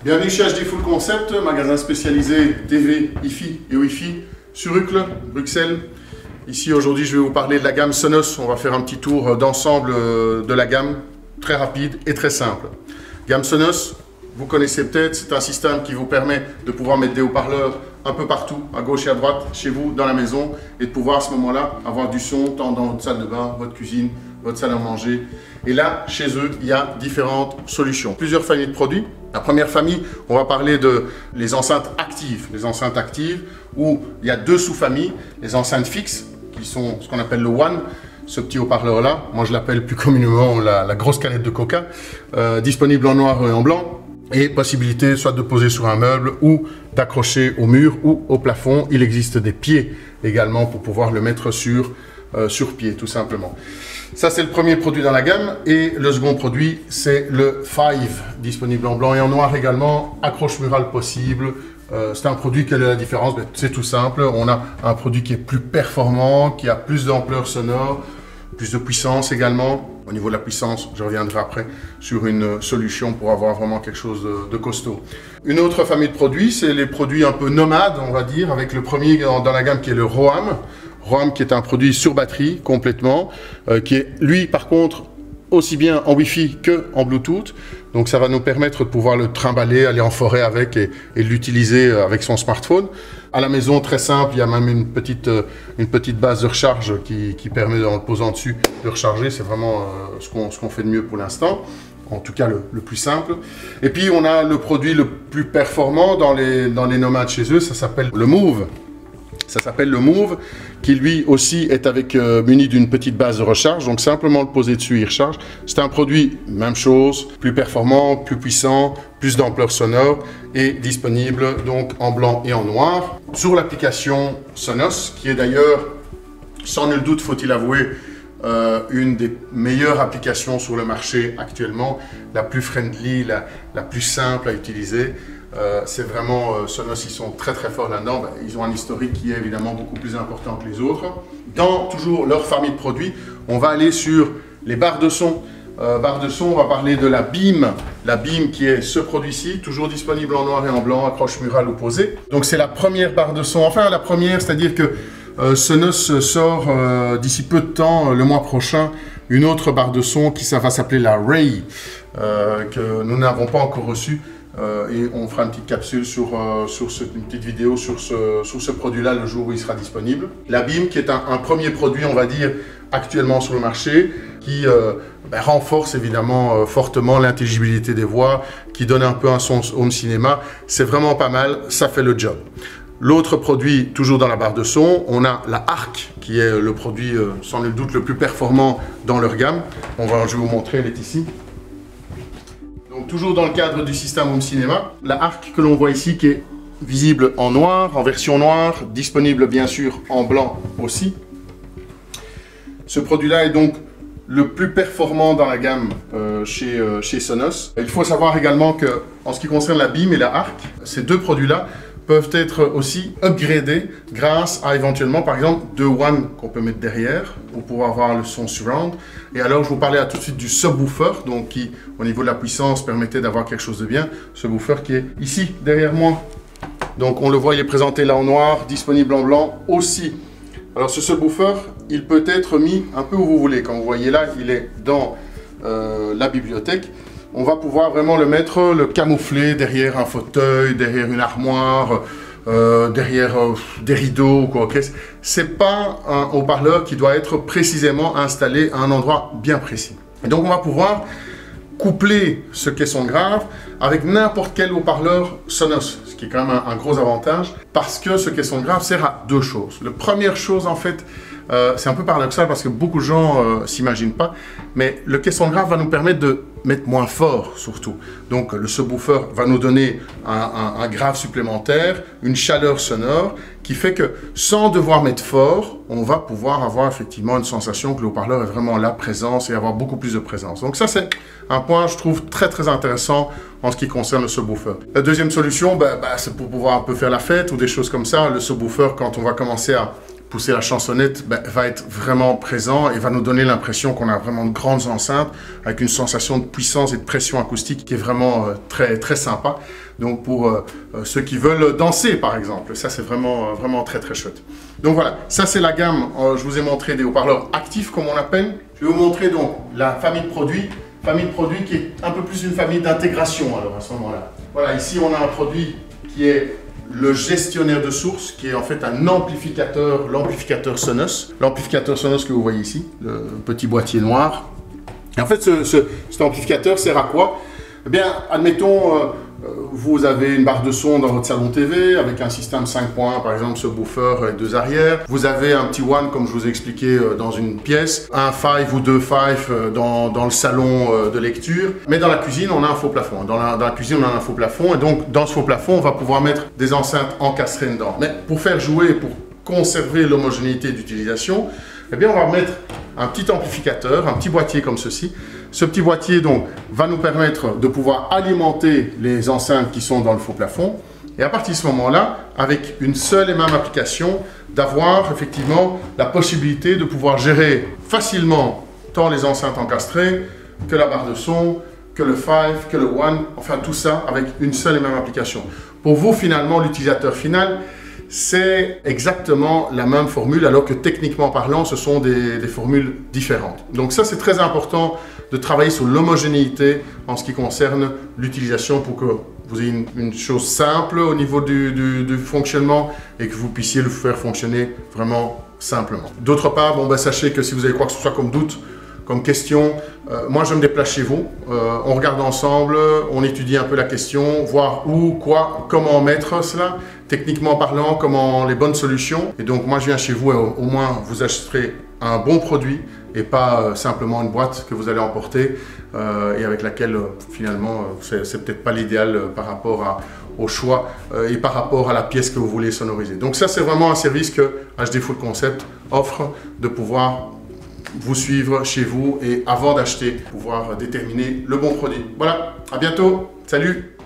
Bienvenue chez HD Full Concept, magasin spécialisé TV, Hi-Fi et Wi-Fi sur Uccle, Bruxelles. Ici aujourd'hui je vais vous parler de la gamme Sonos. On va faire un petit tour d'ensemble de la gamme, très rapide et très simple. Gamme Sonos, vous connaissez peut-être, c'est un système qui vous permet de pouvoir mettre des haut-parleurs un peu partout, à gauche et à droite, chez vous, dans la maison, et de pouvoir à ce moment-là avoir du son tant dans votre salle de bain, votre cuisine, votre salle à manger. Et là, chez eux, il y a différentes solutions. Plusieurs familles de produits. La première famille, on va parler de les enceintes actives. Les enceintes actives où il y a deux sous-familles. Les enceintes fixes, qui sont ce qu'on appelle le One. Ce petit haut-parleur là, moi je l'appelle plus communément la grosse canette de coca, disponible en noir et en blanc. Et possibilité soit de poser sur un meuble ou d'accrocher au mur ou au plafond. Il existe des pieds également pour pouvoir le mettre sur pied, tout simplement. Ça, c'est le premier produit dans la gamme. Et le second produit, c'est le Five, disponible en blanc et en noir également. Accroche murale possible. C'est un produit, quelle est la différence? C'est tout simple. On a un produit qui est plus performant, qui a plus d'ampleur sonore, plus de puissance également. Au niveau de la puissance, je reviendrai après sur une solution pour avoir vraiment quelque chose de costaud. Une autre famille de produits, c'est les produits un peu nomades, on va dire, avec le premier dans la gamme qui est le Roam. Roam qui est un produit sur batterie complètement, qui est lui par contre aussi bien en Wi-Fi que en Bluetooth. Donc ça va nous permettre de pouvoir le trimballer, aller en forêt avec et l'utiliser avec son smartphone. À la maison, très simple, il y a même une petite base de recharge qui permet, en le posant dessus, de recharger. C'est vraiment ce qu'on fait de mieux pour l'instant. En tout cas, le plus simple. Et puis, on a le produit le plus performant dans les nomades chez eux. Ça s'appelle le Move. Ça s'appelle le Move, qui lui aussi est muni d'une petite base de recharge. Donc simplement le poser dessus, il recharge. C'est un produit, même chose, plus performant, plus puissant, plus d'ampleur sonore et disponible donc en blanc et en noir sur l'application Sonos, qui est d'ailleurs, sans nul doute faut-il avouer, une des meilleures applications sur le marché actuellement, la plus friendly, la plus simple à utiliser. C'est vraiment, Sonos, ils sont très très forts là-dedans. Ils ont un historique qui est évidemment beaucoup plus important que les autres. Dans toujours leur famille de produits, on va aller sur les barres de son. Barre de son, on va parler de la Beam. La Beam qui est ce produit-ci, toujours disponible en noir et en blanc, accroche murale opposée. Donc c'est la première barre de son, enfin la première, c'est-à-dire que Sonos sort d'ici peu de temps, le mois prochain, une autre barre de son qui ça va s'appeler la Ray, que nous n'avons pas encore reçue. Et on fera une petite capsule une petite vidéo sur ce produit-là le jour où il sera disponible. La Beam qui est un premier produit, on va dire, actuellement sur le marché, qui renforce évidemment fortement l'intelligibilité des voix, qui donne un peu un son home cinéma. C'est vraiment pas mal, ça fait le job. L'autre produit, toujours dans la barre de son, on a la Arc, qui est le produit sans nul doute le plus performant dans leur gamme. Je vais vous montrer, elle est ici. Donc toujours dans le cadre du système Home Cinéma, la Arc que l'on voit ici qui est visible en noir, en version noire, disponible bien sûr en blanc aussi. Ce produit-là est donc le plus performant dans la gamme chez Sonos. Il faut savoir également que en ce qui concerne la Beam et la Arc, ces deux produits-là peuvent être aussi upgradés grâce à éventuellement par exemple deux One qu'on peut mettre derrière pour pouvoir avoir le son surround. Et alors je vous parlais tout de suite du subwoofer, donc qui au niveau de la puissance permettait d'avoir quelque chose de bien. Subwoofer qui est ici derrière moi. Donc on le voit, il est présenté là en noir, disponible en blanc aussi. Alors ce subwoofer, il peut être mis un peu où vous voulez. Comme vous voyez là, il est dans la bibliothèque. On va pouvoir vraiment le camoufler derrière un fauteuil, derrière une armoire, derrière des rideaux ou quoi. C'est pas un haut-parleur qui doit être précisément installé à un endroit bien précis. Et donc on va pouvoir coupler ce caisson de grave avec n'importe quel haut-parleur Sonos, ce qui est quand même un gros avantage, parce que ce caisson de grave sert à deux choses. La première chose en fait, c'est un peu paradoxal parce que beaucoup de gens s'imaginent pas, mais le caisson de grave va nous permettre de mettre moins fort surtout. Donc le subwoofer va nous donner un grave supplémentaire, une chaleur sonore qui fait que sans devoir mettre fort, on va pouvoir avoir effectivement une sensation que le haut-parleur est vraiment là, présence, et avoir beaucoup plus de présence. Donc ça c'est un point je trouve très très intéressant en ce qui concerne le subwoofer. La deuxième solution, c'est pour pouvoir un peu faire la fête ou des choses comme ça. Le subwoofer, quand on va commencer à pousser la chansonnette va être vraiment présent et va nous donner l'impression qu'on a vraiment de grandes enceintes avec une sensation de puissance et de pression acoustique qui est vraiment très, très sympa. Donc pour ceux qui veulent danser par exemple, ça c'est vraiment, vraiment très très chouette. Donc voilà, ça c'est la gamme, je vous ai montré des haut-parleurs actifs comme on appelle. Je vais vous montrer donc la famille de produits qui est un peu plus une famille d'intégration alors à ce moment-là. Voilà, ici on a un produit qui est le gestionnaire de source, qui est en fait un amplificateur, l'amplificateur Sonos. L'amplificateur Sonos que vous voyez ici, le petit boîtier noir. Et en fait, cet amplificateur sert à quoi? Eh bien, admettons, vous avez une barre de son dans votre salon TV avec un système 5 points, par exemple subwoofer et 2 arrières. Vous avez un petit one, comme je vous ai expliqué, dans une pièce, un 5 ou 2 5 dans le salon de lecture. Mais dans la cuisine, on a un faux plafond. Dans la cuisine, on a un faux plafond. Et donc, dans ce faux plafond, on va pouvoir mettre des enceintes encastrées dedans. Mais pour faire jouer, pour conserver l'homogénéité d'utilisation, eh bien, on va mettre un petit amplificateur, un petit boîtier comme ceci. Ce petit boîtier donc va nous permettre de pouvoir alimenter les enceintes qui sont dans le faux plafond et à partir de ce moment-là, avec une seule et même application, d'avoir effectivement la possibilité de pouvoir gérer facilement tant les enceintes encastrées que la barre de son, que le 5, que le 1, enfin tout ça avec une seule et même application. Pour vous finalement, l'utilisateur final, c'est exactement la même formule alors que techniquement parlant, ce sont des formules différentes. Donc ça, c'est très important de travailler sur l'homogénéité en ce qui concerne l'utilisation pour que vous ayez une chose simple au niveau du fonctionnement et que vous puissiez le faire fonctionner vraiment simplement. D'autre part, sachez que si vous avez quoi que ce soit comme doute, comme question, moi je me déplace chez vous, on regarde ensemble, on étudie un peu la question, voir où, quoi, comment mettre cela, techniquement parlant, comment les bonnes solutions. Et donc moi je viens chez vous et au moins vous achèterez un bon produit et pas simplement une boîte que vous allez emporter et avec laquelle finalement c'est peut-être pas l'idéal par rapport au choix et par rapport à la pièce que vous voulez sonoriser. Donc ça c'est vraiment un service que HD Full Concept offre de pouvoir vous suivre chez vous et avant d'acheter, pouvoir déterminer le bon produit. Voilà, à bientôt, salut!